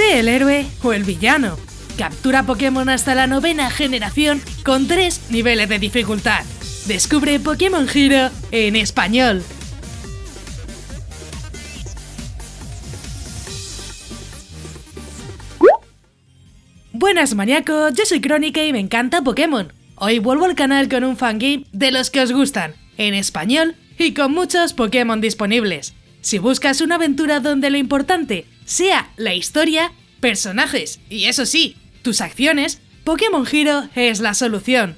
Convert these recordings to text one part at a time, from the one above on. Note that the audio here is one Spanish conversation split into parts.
Sé el héroe o el villano. Captura Pokémon hasta la 9ª generación con 3 niveles de dificultad. Descubre Pokémon Hero en español. Buenas maníacos, yo soy Crónica y me encanta Pokémon. Hoy vuelvo al canal con un fangame de los que os gustan, en español y con muchos Pokémon disponibles. Si buscas una aventura donde lo importante sea la historia, personajes y eso sí, tus acciones, Pokémon Hero es la solución.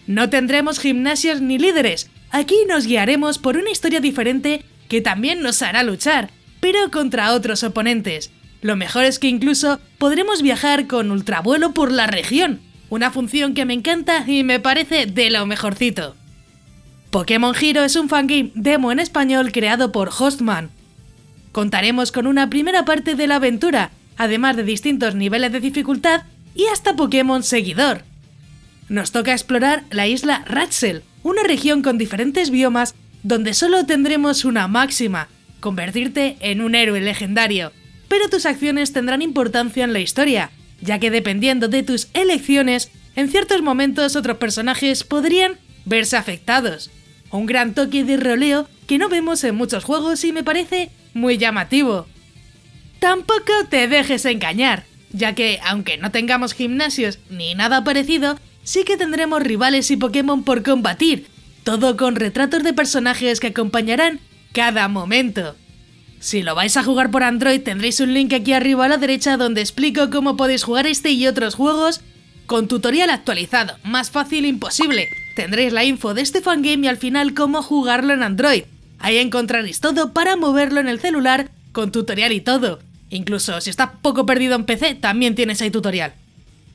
No tendremos gimnasios ni líderes, aquí nos guiaremos por una historia diferente que también nos hará luchar, pero contra otros oponentes. Lo mejor es que incluso podremos viajar con ultravuelo por la región, una función que me encanta y me parece de lo mejorcito. Pokémon Hero es un fangame demo en español creado por Hostman. Contaremos con una primera parte de la aventura, además de distintos niveles de dificultad y hasta Pokémon seguidor. Nos toca explorar la isla Ratzel, una región con diferentes biomas donde solo tendremos una máxima, convertirte en un héroe legendario. Pero tus acciones tendrán importancia en la historia, ya que dependiendo de tus elecciones, en ciertos momentos otros personajes podrían verse afectados. Un gran toque de roleo que no vemos en muchos juegos y me parece muy llamativo. Tampoco te dejes engañar, ya que aunque no tengamos gimnasios ni nada parecido, sí que tendremos rivales y Pokémon por combatir, todo con retratos de personajes que acompañarán cada momento. Si lo vais a jugar por Android tendréis un link aquí arriba a la derecha donde explico cómo podéis jugar este y otros juegos con tutorial actualizado, más fácil imposible. Tendréis la info de este fangame y al final cómo jugarlo en Android. Ahí encontraréis todo para moverlo en el celular con tutorial y todo. Incluso si estás poco perdido en PC también tienes ahí tutorial.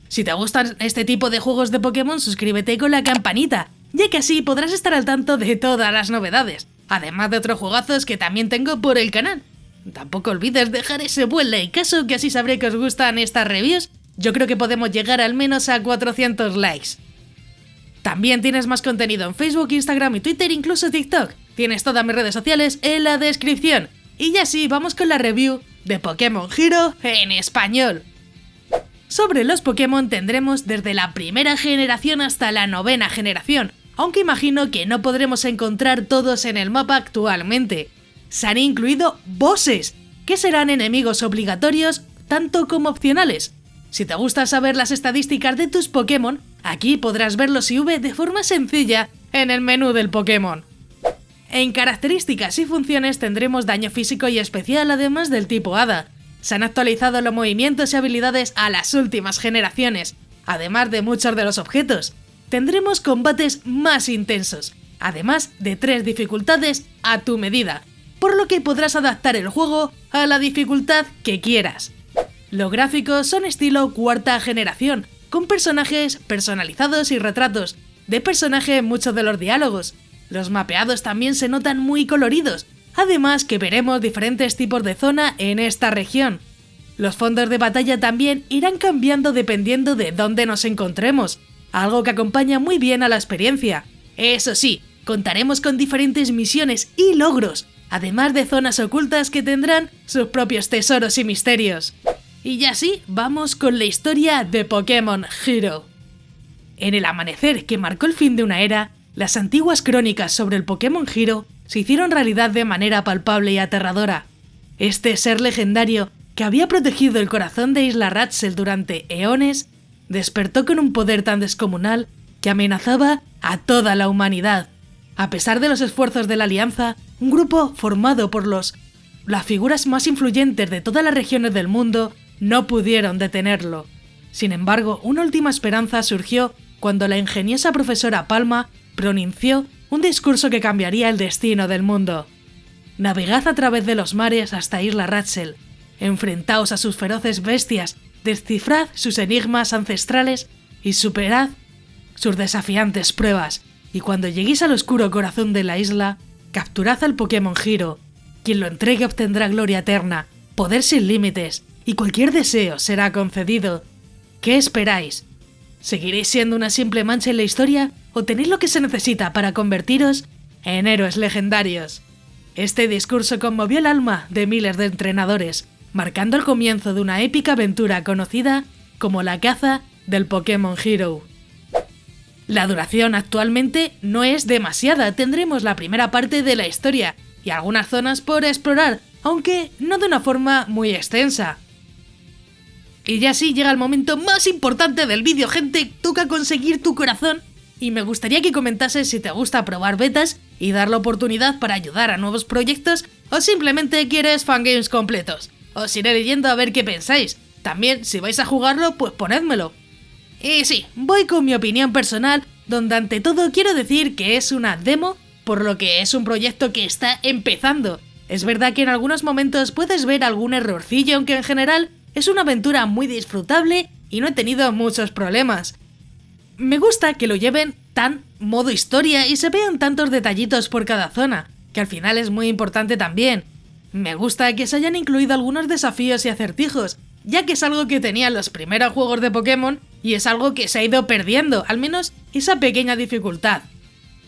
Si te gustan este tipo de juegos de Pokémon suscríbete con la campanita, ya que así podrás estar al tanto de todas las novedades. Además de otros juegazos que también tengo por el canal. Tampoco olvides dejar ese buen likeazo que así sabré que os gustan estas reviews. Yo creo que podemos llegar al menos a 400 likes. También tienes más contenido en Facebook, Instagram y Twitter, incluso TikTok. Tienes todas mis redes sociales en la descripción. Y ya sí, vamos con la review de Pokémon Hero en español. Sobre los Pokémon tendremos desde la 1ª generación hasta la 9ª generación. Aunque imagino que no podremos encontrar todos en el mapa actualmente. Se han incluido bosses, que serán enemigos obligatorios tanto como opcionales. Si te gusta saber las estadísticas de tus Pokémon, aquí podrás ver los IV de forma sencilla en el menú del Pokémon. En características y funciones tendremos daño físico y especial además del tipo Hada. Se han actualizado los movimientos y habilidades a las últimas generaciones, además de muchos de los objetos. Tendremos combates más intensos, además de 3 dificultades a tu medida, por lo que podrás adaptar el juego a la dificultad que quieras. Los gráficos son estilo 4ª generación, con personajes personalizados y retratos de personaje en muchos de los diálogos. Los mapeados también se notan muy coloridos, además que veremos diferentes tipos de zona en esta región. Los fondos de batalla también irán cambiando dependiendo de dónde nos encontremos, algo que acompaña muy bien a la experiencia. Eso sí, contaremos con diferentes misiones y logros, además de zonas ocultas que tendrán sus propios tesoros y misterios. Y ya sí, vamos con la historia de Pokémon Hero. En el amanecer que marcó el fin de una era, las antiguas crónicas sobre el Pokémon Hero se hicieron realidad de manera palpable y aterradora. Este ser legendario, que había protegido el corazón de Isla Ratzel durante eones, despertó con un poder tan descomunal que amenazaba a toda la humanidad. A pesar de los esfuerzos de la Alianza, un grupo formado por las figuras más influyentes de todas las regiones del mundo no pudieron detenerlo. Sin embargo, una última esperanza surgió cuando la ingeniosa profesora Palma pronunció un discurso que cambiaría el destino del mundo. Navegad a través de los mares hasta Isla Ratzel, enfrentaos a sus feroces bestias, descifrad sus enigmas ancestrales y superad sus desafiantes pruebas, y cuando lleguéis al oscuro corazón de la isla, capturad al Pokémon Hero. Quien lo entregue obtendrá gloria eterna, poder sin límites, y cualquier deseo será concedido. ¿Qué esperáis? ¿Seguiréis siendo una simple mancha en la historia o tenéis lo que se necesita para convertiros en héroes legendarios? Este discurso conmovió el alma de miles de entrenadores, marcando el comienzo de una épica aventura conocida como la caza del Pokémon Hero. La duración actualmente no es demasiada, tendremos la primera parte de la historia y algunas zonas por explorar, aunque no de una forma muy extensa. Y ya sí llega el momento más importante del vídeo, gente, toca conseguir tu corazón y me gustaría que comentases si te gusta probar betas y dar la oportunidad para ayudar a nuevos proyectos o simplemente quieres fangames completos. Os iré leyendo a ver qué pensáis, también si vais a jugarlo pues ponedmelo. Y sí, voy con mi opinión personal, donde ante todo quiero decir que es una demo, por lo que es un proyecto que está empezando. Es verdad que en algunos momentos puedes ver algún errorcillo, aunque en general es una aventura muy disfrutable y no he tenido muchos problemas. Me gusta que lo lleven tan modo historia y se vean tantos detallitos por cada zona, que al final es muy importante también. Me gusta que se hayan incluido algunos desafíos y acertijos, ya que es algo que tenían los primeros juegos de Pokémon y es algo que se ha ido perdiendo, al menos esa pequeña dificultad.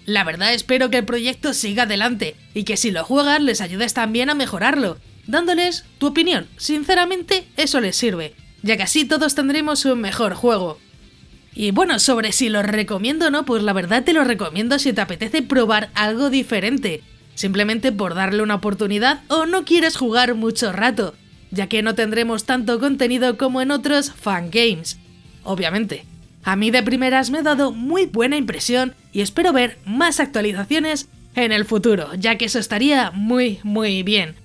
La verdad espero que el proyecto siga adelante y que si lo juegas les ayudes también a mejorarlo, dándoles tu opinión. Sinceramente eso les sirve, ya que así todos tendremos un mejor juego. Y bueno, sobre si lo recomiendo o no, pues la verdad te lo recomiendo si te apetece probar algo diferente, simplemente por darle una oportunidad o no quieres jugar mucho rato, ya que no tendremos tanto contenido como en otros fangames. Obviamente, a mí de primeras me ha dado muy buena impresión y espero ver más actualizaciones en el futuro, ya que eso estaría muy bien.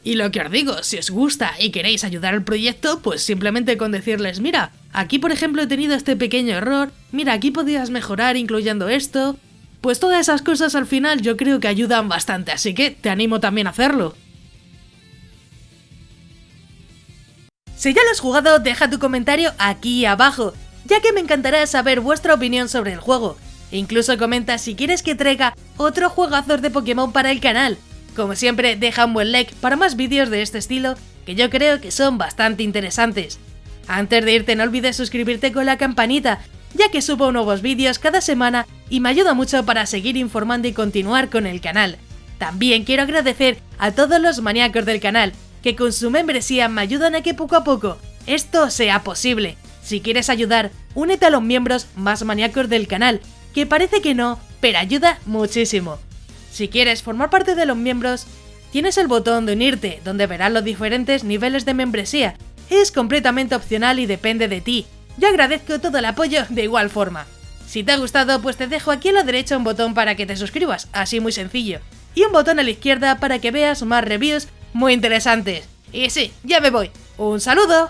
Y lo que os digo, si os gusta y queréis ayudar al proyecto, pues simplemente con decirles, mira, aquí por ejemplo he tenido este pequeño error, mira, aquí podrías mejorar incluyendo esto, pues todas esas cosas al final yo creo que ayudan bastante, así que te animo también a hacerlo. Si ya lo has jugado, deja tu comentario aquí abajo, ya que me encantará saber vuestra opinión sobre el juego. Incluso comenta si quieres que traiga otro juegazos de Pokémon para el canal. Como siempre, deja un buen like para más vídeos de este estilo, que yo creo que son bastante interesantes. Antes de irte no olvides suscribirte con la campanita, ya que subo nuevos vídeos cada semana y me ayuda mucho para seguir informando y continuar con el canal. También quiero agradecer a todos los maníacos del canal, que con su membresía me ayudan a que poco a poco esto sea posible. Si quieres ayudar, únete a los miembros más maníacos del canal, que parece que no, pero ayuda muchísimo. Si quieres formar parte de los miembros, tienes el botón de unirte, donde verás los diferentes niveles de membresía. Es completamente opcional y depende de ti. Yo agradezco todo el apoyo de igual forma. Si te ha gustado, pues te dejo aquí a la derecha un botón para que te suscribas, así muy sencillo. Y un botón a la izquierda para que veas más reviews muy interesantes. Y sí, ya me voy. ¡Un saludo!